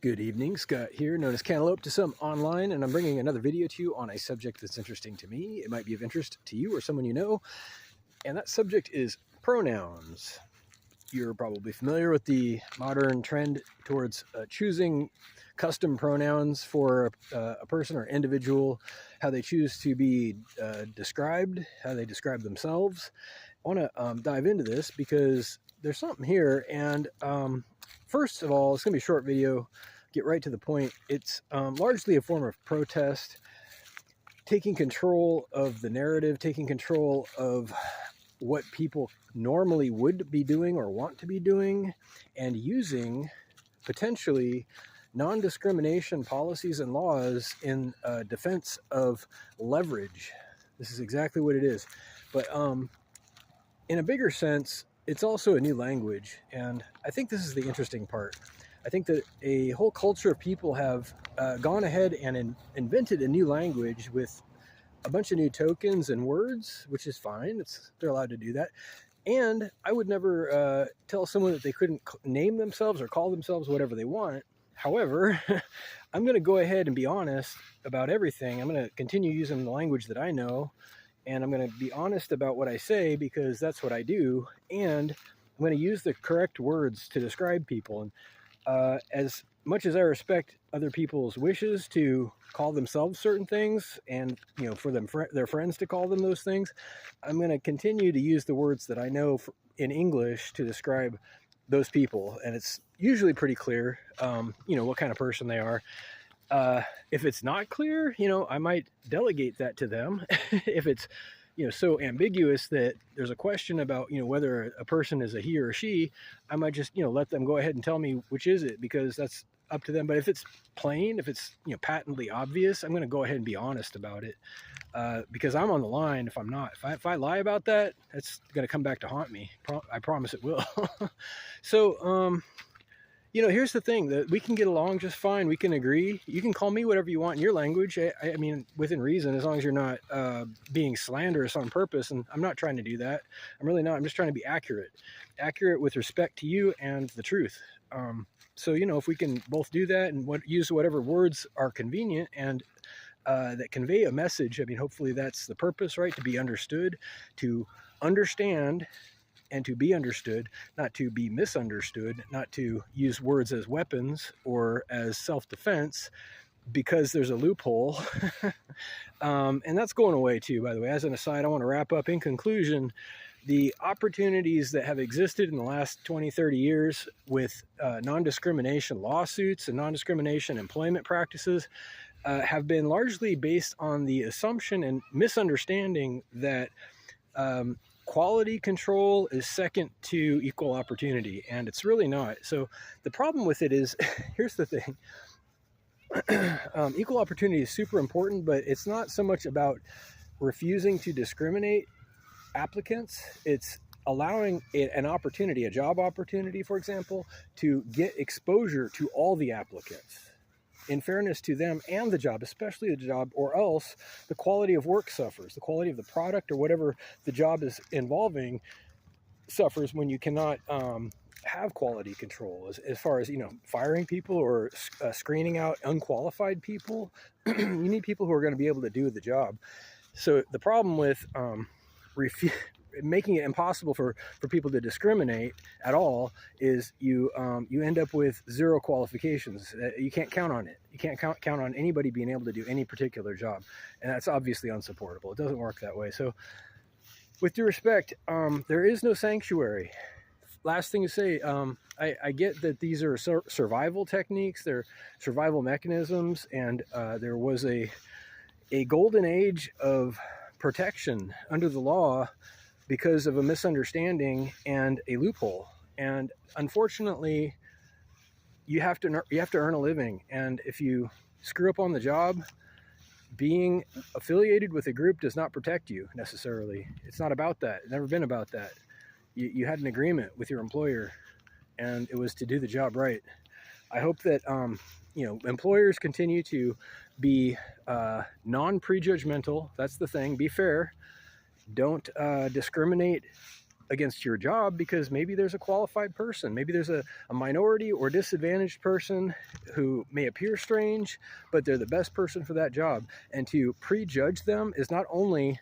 Good evening, Scott here, known as Cantaloupe to some online, and I'm bringing another video to you on a subject that's interesting to me. It might be of interest to you or someone you know, and that subject is pronouns. You're probably familiar with the modern trend towards choosing custom pronouns for a person or individual, how they choose to be described, how they describe themselves. I want to dive into this because there's something here, and first of all, it's going to be a short video, get right to the point. It's largely a form of protest, taking control of the narrative, taking control of what people normally would be doing or want to be doing, and using potentially non-discrimination policies and laws in defense of leverage. This is exactly what it is. But in a bigger sense, it's also a new language, and I think this is the interesting part. I think that a whole culture of people have gone ahead and invented a new language with a bunch of new tokens and words, which is fine. They're allowed to do that. And I would never tell someone that they couldn't name themselves or call themselves whatever they want. However, I'm going to go ahead and be honest about everything. I'm going to continue using the language that I know, and I'm going to be honest about what I say because that's what I do. And I'm going to use the correct words to describe people. And as much as I respect other people's wishes to call themselves certain things, and for their friends to call them those things, I'm going to continue to use the words that I know in English to describe those people. And it's usually pretty clear, what kind of person they are. If it's not clear, I might delegate that to them. If it's, so ambiguous that there's a question about, whether a person is a he or a she, I might just, let them go ahead and tell me which is it, because that's up to them. But if it's plain, if it's, patently obvious, I'm going to go ahead and be honest about it, because I'm on the line. If I'm not, if I lie about that, it's going to come back to haunt me. I promise it will. So, here's the thing, that we can get along just fine. We can agree. You can call me whatever you want in your language. I mean, within reason, as long as you're not being slanderous on purpose. And I'm not trying to do that. I'm really not. I'm just trying to be accurate with respect to you and the truth. So, if we can both do that and use whatever words are convenient and that convey a message, I mean, hopefully that's the purpose, right? To be understood, to understand, and to be understood, not to be misunderstood, not to use words as weapons or as self-defense because there's a loophole. And that's going away too, by the way. As an aside, I want to wrap up. In conclusion, the opportunities that have existed in the last 20, 30 years with non-discrimination lawsuits and non-discrimination employment practices have been largely based on the assumption and misunderstanding that quality control is second to equal opportunity, and it's really not. So the problem with it is, here's the thing. Equal opportunity is super important, but it's not so much about refusing to discriminate applicants. It's allowing an opportunity, a job opportunity, for example, to get exposure to all the applicants in fairness to them and the job, especially the job, or else the quality of work suffers. The quality of the product or whatever the job is involving suffers when you cannot have quality control as far as, firing people or screening out unqualified people. You need people who are going to be able to do the job. So the problem with making it impossible for people to discriminate at all is you end up with zero qualifications. You can't count on it. You can't count on anybody being able to do any particular job, and that's obviously unsupportable. It doesn't work that way. So with due respect, there is no sanctuary. Last thing to say, I get that these are survival techniques, they're survival mechanisms, and there was a golden age of protection under the law because of a misunderstanding and a loophole. And unfortunately, you have to earn a living. And if you screw up on the job, being affiliated with a group does not protect you necessarily. It's not about that. It's never been about that. You had an agreement with your employer, and it was to do the job right. I hope that employers continue to be non-prejudgmental. That's the thing. Be fair. Don't discriminate against your job because maybe there's a qualified person, maybe there's a minority or disadvantaged person who may appear strange, but they're the best person for that job. And to prejudge them is not only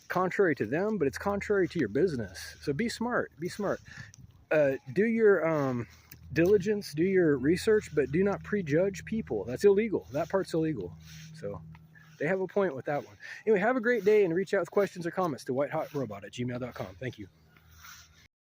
contrary to them, but it's contrary to your business. So be smart, be smart. Do your diligence, do your research, but do not prejudge people. That's illegal. That part's illegal. So they have a point with that one. Anyway, have a great day and reach out with questions or comments to whitehotrobot@gmail.com. Thank you.